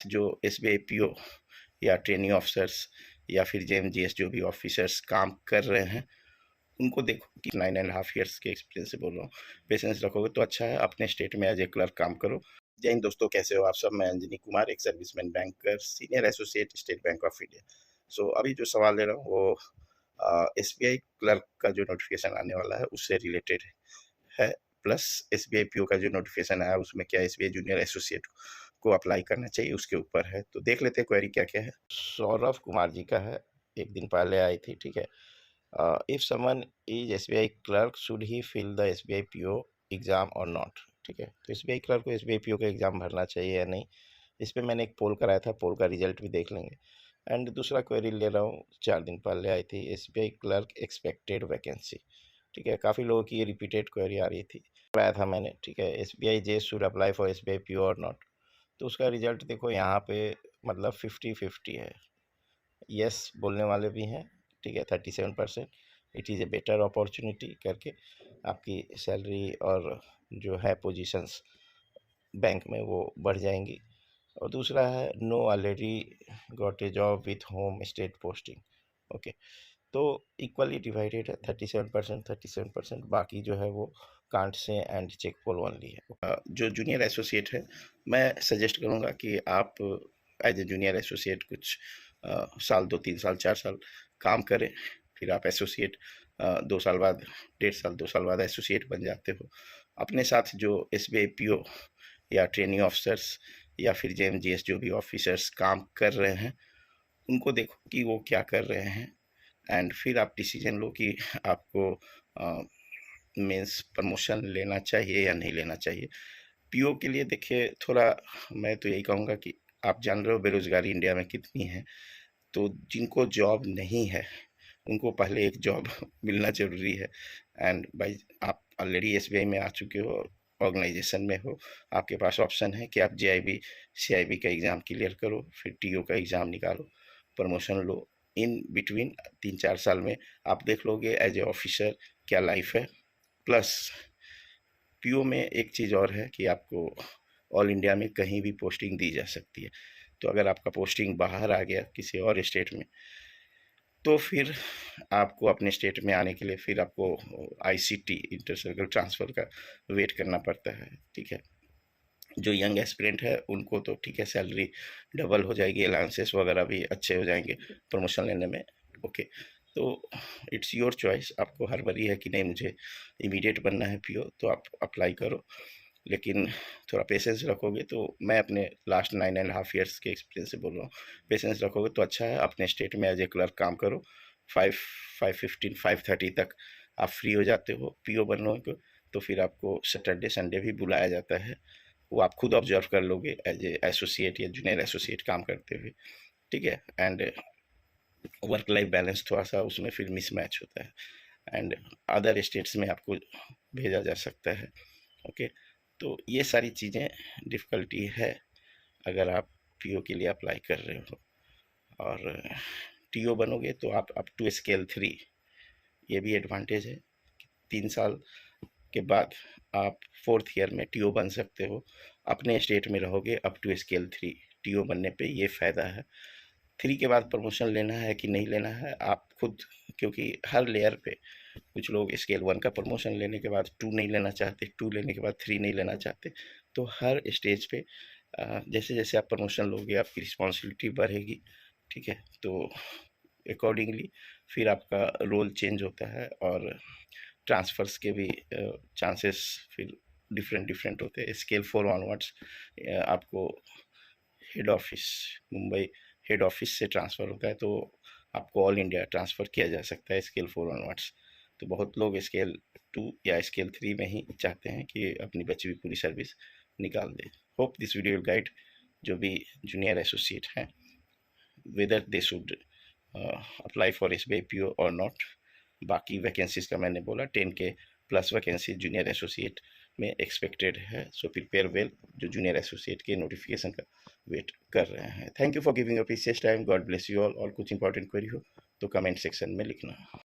जो SBI PO या training officers या फिर जेएमजीएस जो भी ऑफिसर्स काम कर रहे हैं उनको देखो कि 9.5 ईयर्स के एक्सपीरियंस से बोल रहा हूँ। पेशेंस रखोगे तो अच्छा है, अपने स्टेट में एज ए क्लर्क काम करो। जय हिंद दोस्तों, कैसे हो आप सब। मैं अंजनी कुमार, एक serviceman banker, senior associate, State Bank of India. So अभी जो सवाल ले रहा हूँ वो एसबीआई क्लर्क का जो नोटिफिकेशन आने वाला है उससे रिलेटेड है, प्लस एसबीआई पीओ का जो नोटिफिकेशन आया उसमें क्या एसबीआई जूनियर एसोसिएट को अप्लाई करना चाहिए उसके ऊपर है। तो देख लेते हैं क्वेरी क्या क्या है। सौरभ कुमार जी का है, एक दिन पहले आई थी, ठीक है। If someone is SBI clerk should he fill the SBI PO exam और नॉट, ठीक है। तो एसबीआई क्लर्क को एसबीआई पीओ का एग्जाम भरना चाहिए या नहीं, इस पर मैंने एक पोल कराया था, पोल का रिजल्ट भी देख लेंगे। एंड दूसरा क्वेरी ले रहा हूँ, 4 दिन पहले आई थी, एसबीआई क्लर्क एक्सपेक्टेड वैकेंसी, ठीक है। काफ़ी लोगों की ये रिपीटेड क्वेरी आ रही थी, कराया था मैंने, ठीक है। SBI J should apply for SBI PO और नॉट। तो उसका रिजल्ट देखो यहाँ पे, मतलब 50-50 है। यस बोलने वाले भी हैं, ठीक है, 37%। It is a better opportunity करके आपकी सैलरी और जो है पोजीशंस बैंक में वो बढ़ जाएंगी। और दूसरा है know already got a job with home state posting, okay. तो इक्वली डिवाइडेड है, 37%, 37%, बाकी जो है वो can't say and check pole only है। जो जूनियर एसोसिएट है, मैं सजेस्ट करूँगा कि आप एज ए जूनियर एसोसिएट कुछ साल, 2-3 साल, 4 साल काम करें, फिर आप एसोसिएट 2 साल बाद, 1.5 साल, 2 साल बाद एसोसिएट बन जाते हो। अपने साथ जो एसबीआई पीओ या ट्रेनिंग ऑफिसर्स या फिर जेएमजीएस जो भी ऑफिसर्स काम कर रहे हैं उनको देखो कि वो क्या कर रहे हैं, एंड फिर आप डिसीजन लो कि आपको मीन्स प्रमोशन लेना चाहिए या नहीं लेना चाहिए। पीओ के लिए देखिए, थोड़ा मैं तो यही कहूँगा कि आप जान रहे हो बेरोजगारी इंडिया में कितनी है, तो जिनको जॉब नहीं है उनको पहले एक जॉब मिलना ज़रूरी है। एंड भाई, आप ऑलरेडी एसबीआई में आ चुके हो, ऑर्गेनाइजेशन में हो, आपके पास ऑप्शन है कि आप जेआईबी सीआईबी का एग्ज़ाम क्लियर करो, फिर टीओ का एग्ज़ाम निकालो, प्रमोशन लो। इन बिटवीन 3-4 साल में आप देख लोगे एज ए ऑफिसर क्या लाइफ है। प्लस पीओ में एक चीज़ और है कि आपको ऑल इंडिया में कहीं भी पोस्टिंग दी जा सकती है। तो अगर आपका पोस्टिंग बाहर आ गया किसी और स्टेट में, तो फिर आपको अपने स्टेट में आने के लिए फिर आपको आईसीटी, इंटर सर्कल ट्रांसफ़र का वेट करना पड़ता है, ठीक है। जो यंग एस्पिरेंट है उनको तो ठीक है, सैलरी डबल हो जाएगी, अलाउंसेस वगैरह भी अच्छे हो जाएंगे प्रमोशन लेने में, ओके। तो इट्स योर चॉइस, आपको हर बारी है कि नहीं मुझे इमीडिएट बनना है पीओ, तो आप अप्लाई करो। लेकिन थोड़ा पेशेंस रखोगे तो, मैं अपने लास्ट 9.5 ईयर्स के एक्सपीरियंस से बोल रहा हूँ, पेशेंस रखोगे तो अच्छा है, अपने स्टेट में एज ए क्लर्क काम करो। 5:15, 5:30 तक आप फ्री हो जाते हो पीओ बनने को, तो फिर आपको सैटरडे संडे भी बुलाया जाता है, वो आप खुद ऑब्जर्व कर लोगे एज ए एसोसिएट या जूनियर एसोसिएट काम करते हुए, ठीक है। एंड वर्क लाइफ बैलेंस थोड़ा सा उसमें फिर मिसमैच होता है, एंड अदर स्टेट्स में आपको भेजा जा सकता है, ओके। तो ये सारी चीज़ें डिफ़िकल्टी है अगर आप पीओ के लिए अप्लाई कर रहे हो। और टीओ बनोगे तो आप अप टू स्केल 3, ये भी एडवांटेज है, 3 साल के बाद आप 4th ईयर में टीओ बन सकते हो, अपने स्टेट में रहोगे अप टू स्केल 3। टीओ बनने पे ये फ़ायदा है। 3 के बाद प्रमोशन लेना है कि नहीं लेना है आप खुद, क्योंकि हर लेयर पे कुछ लोग स्केल 1 का प्रमोशन लेने के बाद 2 नहीं लेना चाहते, 2 लेने के बाद 3 नहीं लेना चाहते। तो हर स्टेज पे जैसे जैसे आप प्रमोशन लोगे आपकी रिस्पॉन्सिबिलिटी बढ़ेगी, ठीक है। तो अकॉर्डिंगली फिर आपका रोल चेंज होता है, और ट्रांसफ़र्स के भी चांसेस फिर डिफरेंट डिफरेंट होते हैं। स्केल 4 ऑनवर्ड्स आपको head office, Mumbai head office से ट्रांसफ़र होता है, तो आपको ऑल इंडिया ट्रांसफ़र किया जा सकता है स्केल 4 ऑनवर्ड्स। तो बहुत लोग स्केल 2 या स्केल 3 में ही चाहते हैं कि अपनी बची हुई पूरी सर्विस निकाल दें। Hope this video will guide जो भी जूनियर एसोसिएट हैं, whether they should apply for SBI PO और नॉट। बाकी वैकेंसीज का मैंने बोला 10 के प्लस वैकेंसी जूनियर एसोसिएट में एक्सपेक्टेड है। सो प्रिपेयर वेल, जो जूनियर एसोसिएट के नोटिफिकेशन का वेट कर रहे हैं। Thank you for giving your precious time, God bless you all. और कुछ इंपॉर्टेंट क्वेरी हो तो कमेंट सेक्शन में लिखना।